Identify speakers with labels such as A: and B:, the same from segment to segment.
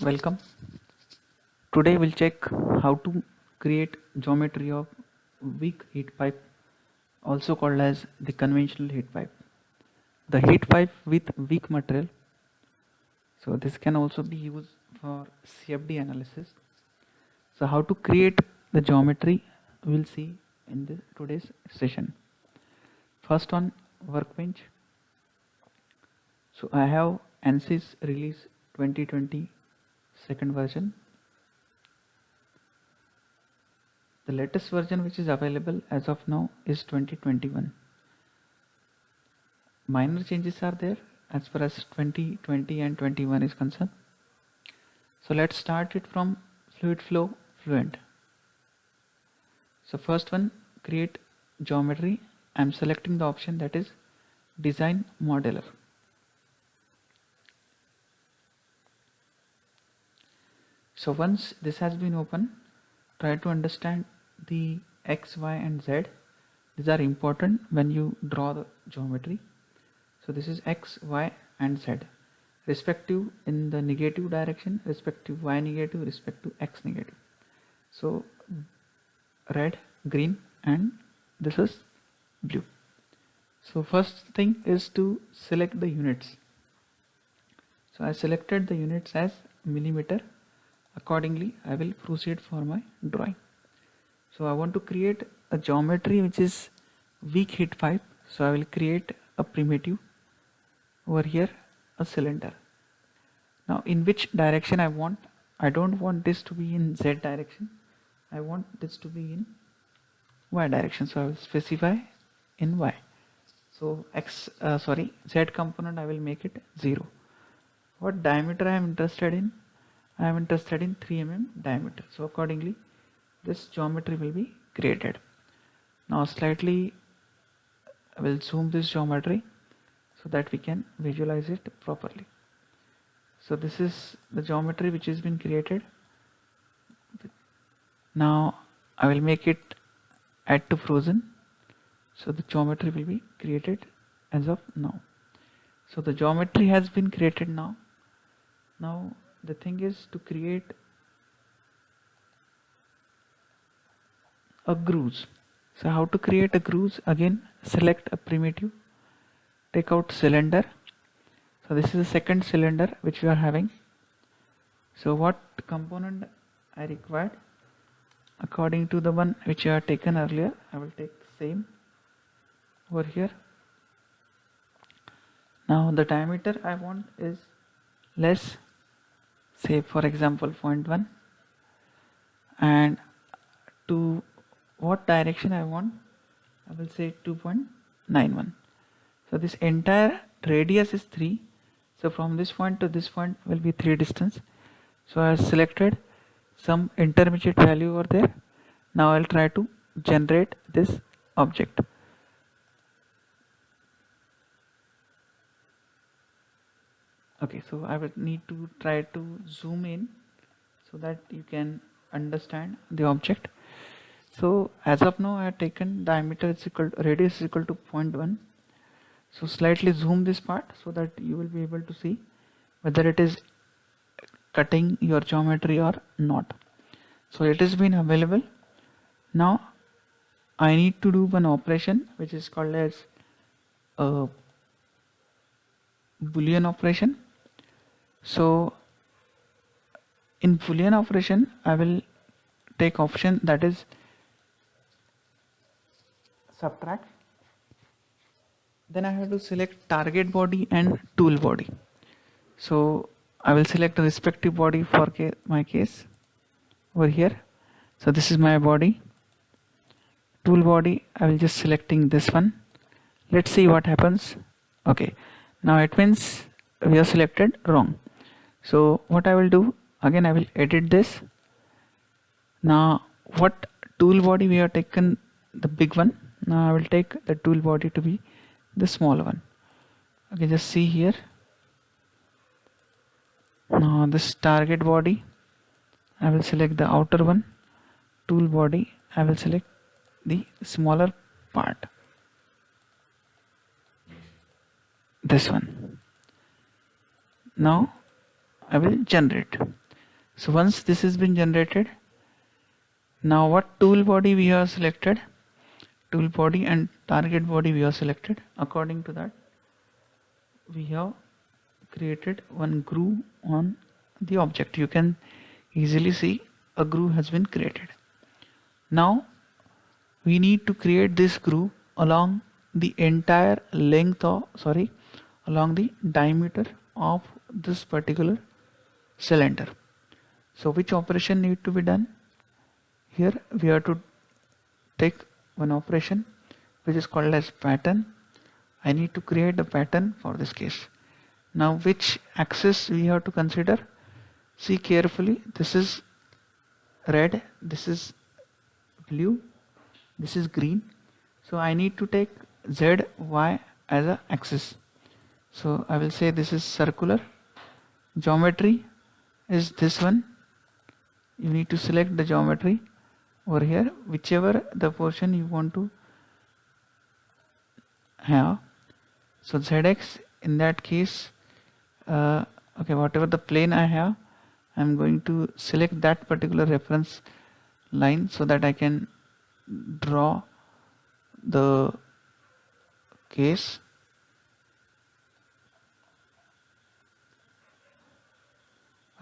A: Welcome. Today we'll check how to create geometry of weak heat pipe, also called as the conventional heat pipe. The heat pipe with weak material. So this can also be used for CFD analysis. So how to create the geometry we'll see in today's session. First on workbench. So I have ANSYS release 2020 second version. The latest version which is available as of now is 2021. Minor changes are there as far as 2020 and 21 is concerned. So let's start it from fluid flow fluent. So first one, create geometry. I'm selecting the option that is design modeler. So once this has been open, try to understand the X, Y and Z. These are important when you draw the geometry. So this is X, Y and Z, respective in the negative direction, respective Y negative, respective X negative. So red, green and this is blue. So first thing is to select the units. So I selected the units as millimeter. Accordingly, I will proceed for my drawing. So I want to create a geometry which is weak heat pipe. So I will create a primitive over here, a cylinder. Now in which direction I want? I don't want this to be in Z direction. I want this to be in Y direction. So I will specify in Y. So Z component I will make it 0. What diameter I am interested in? I am interested in 3 mm diameter. So accordingly this geometry will be created. Now slightly I will zoom this geometry so that we can visualize it properly. So this is the geometry which has been created. Now I will make it add to frozen. So the geometry will be created as of now. So the geometry has been created now. Now the thing is to create a grooves. So how to create a grooves? Again select a primitive, take out cylinder. So this is the second cylinder which we are having. So what component I required? According to the one which I have taken earlier, I will take the same over here. Now the diameter I want is less, say for example 0.1, and to what direction I want, I will say 2.91. So this entire radius is 3. So from this point to this point will be 3 distance. So I have selected some intermediate value over there. Now I'll try to generate this object. Okay, so I will need to try to zoom in so that you can understand the object. So as of now I have taken diameter is equal to, radius is equal to 0.1. So slightly zoom this part so that you will be able to see whether it is cutting your geometry or not. So it has been available. Now I need to do one operation which is called as a Boolean operation. So in Boolean operation I will take option that is subtract. Then I have to select target body and tool body. So I will select the respective body for my case over here. So this is my body. Tool body I will just selecting this one. Let's see what happens. Okay, now it means we have selected wrong. So what I will do, again I will edit this. Now what tool body we have taken, the big one. Now I will take the tool body to be the small one. Okay, just see here. Now this target body I will select the outer one. Tool body I will select the smaller part, this one. Now I will generate. So once this has been generated, now what tool body we have selected, tool body and target body we have selected. According to that, we have created one groove on the object. You can easily see a groove has been created. Now we need to create this groove along the entire length of, along the diameter of this particular cylinder. So which operation need to be done? Here we have to take one operation which is called as pattern. I need to create a pattern for this case. Now which axis we have to consider? See carefully, this is red, this is blue, this is green. So I need to take Z, Y as a axis. So I will say this is circular. Geometry is this one. You need to select the geometry over here, whichever the portion you want to have. So ZX, in that case, okay, whatever the plane I have, I'm going to select that particular reference line so that I can draw the case.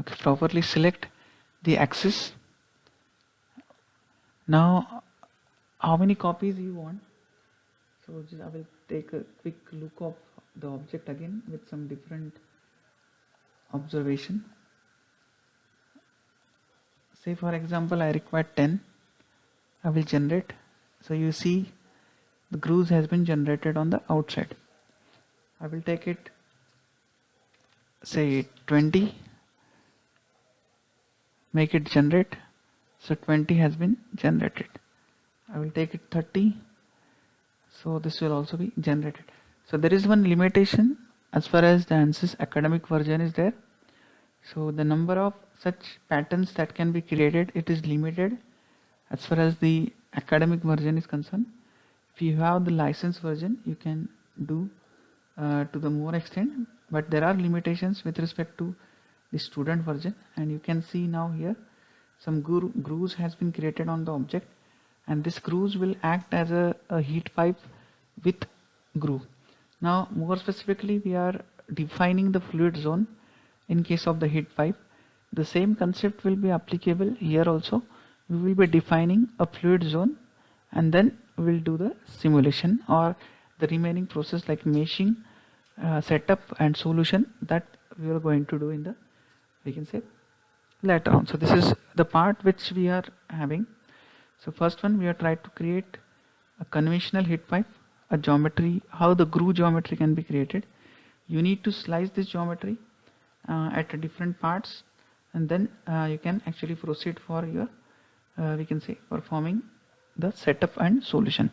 A: Okay, properly select the axis. Now how many copies you want? So just I will take a quick look of the object again with some different observation. Say for example I require 10. I will generate. So you see the grooves has been generated on the outside. I will take it, say 20, make it generate. So 20 has been generated. I will take it 30. So this will also be generated. So there is one limitation as far as the ANSYS academic version is there. So the number of such patterns that can be created, it is limited as far as the academic version is concerned. If you have the license version, you can do to the more extent, but there are limitations with respect to the student version. And you can see now here some grooves has been created on the object, and this grooves will act as a heat pipe with groove. Now more specifically, we are defining the fluid zone in case of the heat pipe. The same concept will be applicable here also. We will be defining a fluid zone, and then we will do the simulation or the remaining process like meshing, setup and solution that we are going to do in the, we can say, later on. So this is the part which we are having. So first one, we are trying to create a conventional heat pipe, a geometry, how the groove geometry can be created. You need to slice this geometry at different parts, and then you can actually proceed for your we can say performing the setup and solution.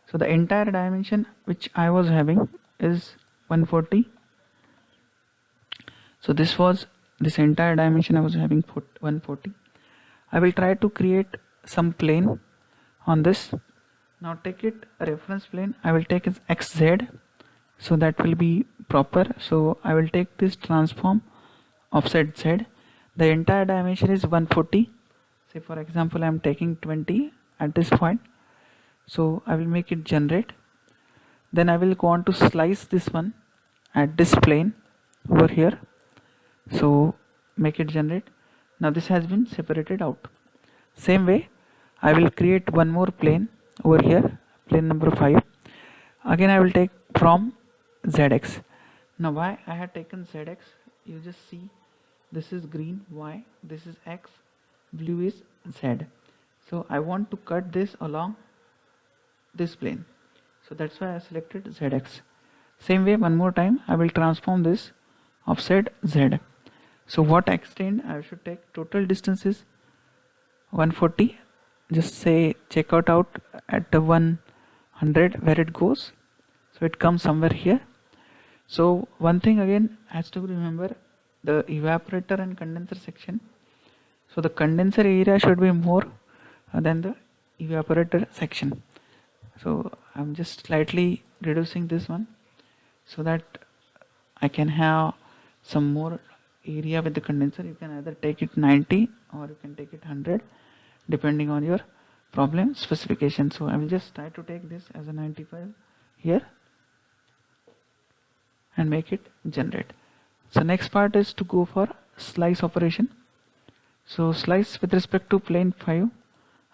A: So the entire dimension which I was having is 140. So this entire dimension I was having 140. I will try to create some plane on this. Now take it a reference plane. I will take as XZ, so that will be proper. So I will take this transform offset Z. The entire dimension is 140. Say for example I am taking 20 at this point. So I will make it generate. Then I will go on to slice this one at this plane over here. So make it generate. Now this has been separated out. Same way I will create one more plane over here, plane number 5. Again I will take from ZX. Now why I had taken ZX, you just see this is green Y, this is X, blue is Z. So I want to cut this along this plane, so that's why I selected ZX. Same way one more time I will transform this offset Z. So what extent I should take? Total distance is 140. Just say check out at the 100 where it goes. So it comes somewhere here. So one thing again has to remember, the evaporator and condenser section. So the condenser area should be more than the evaporator section. So I'm just slightly reducing this one so that I can have some more area with the condenser, you can either take it 90 or you can take it 100 depending on your problem specification. So I will just try to take this as a 95 here and make it generate. So next part is to go for slice operation. So slice with respect to plane 5,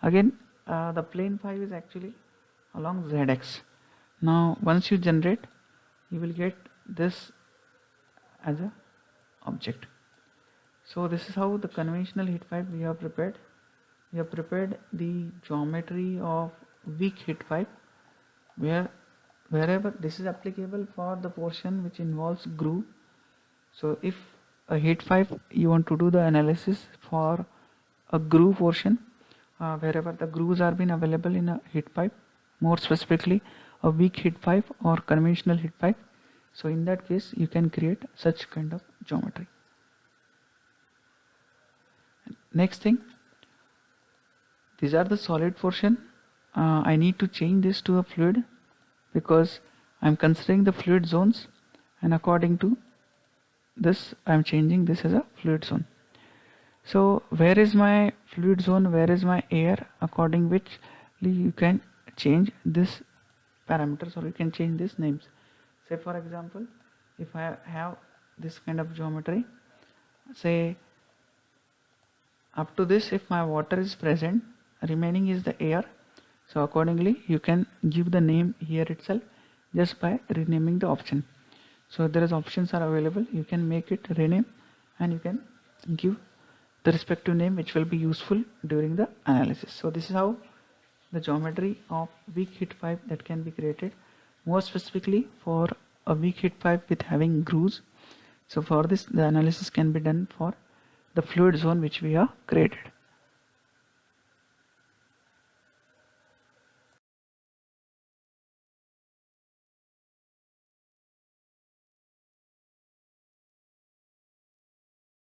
A: again the plane 5 is actually along ZX. Now once you generate, you will get this as a object. So this is how the conventional heat pipe we have prepared. We have prepared the geometry of weak heat pipe, wherever this is applicable for the portion which involves groove. So if a heat pipe you want to do the analysis for a groove portion, wherever the grooves are been available in a heat pipe, more specifically a weak heat pipe or conventional heat pipe, so in that case you can create such kind of geometry. Next thing, these are the solid portion. I need to change this to a fluid because I'm considering the fluid zones, and according to this I'm changing this as a fluid zone. So where is my fluid zone, where is my air, according which you can change this parameters or you can change these names. Say for example, if I have this kind of geometry, say up to this, if my water is present, remaining is the air, so accordingly you can give the name here itself just by renaming the option. So there is options are available, you can make it rename and you can give the respective name which will be useful during the analysis. So this is how the geometry of weak heat pipe that can be created, more specifically for a weak heat pipe with having grooves. So for this the analysis can be done for the fluid zone which we have created.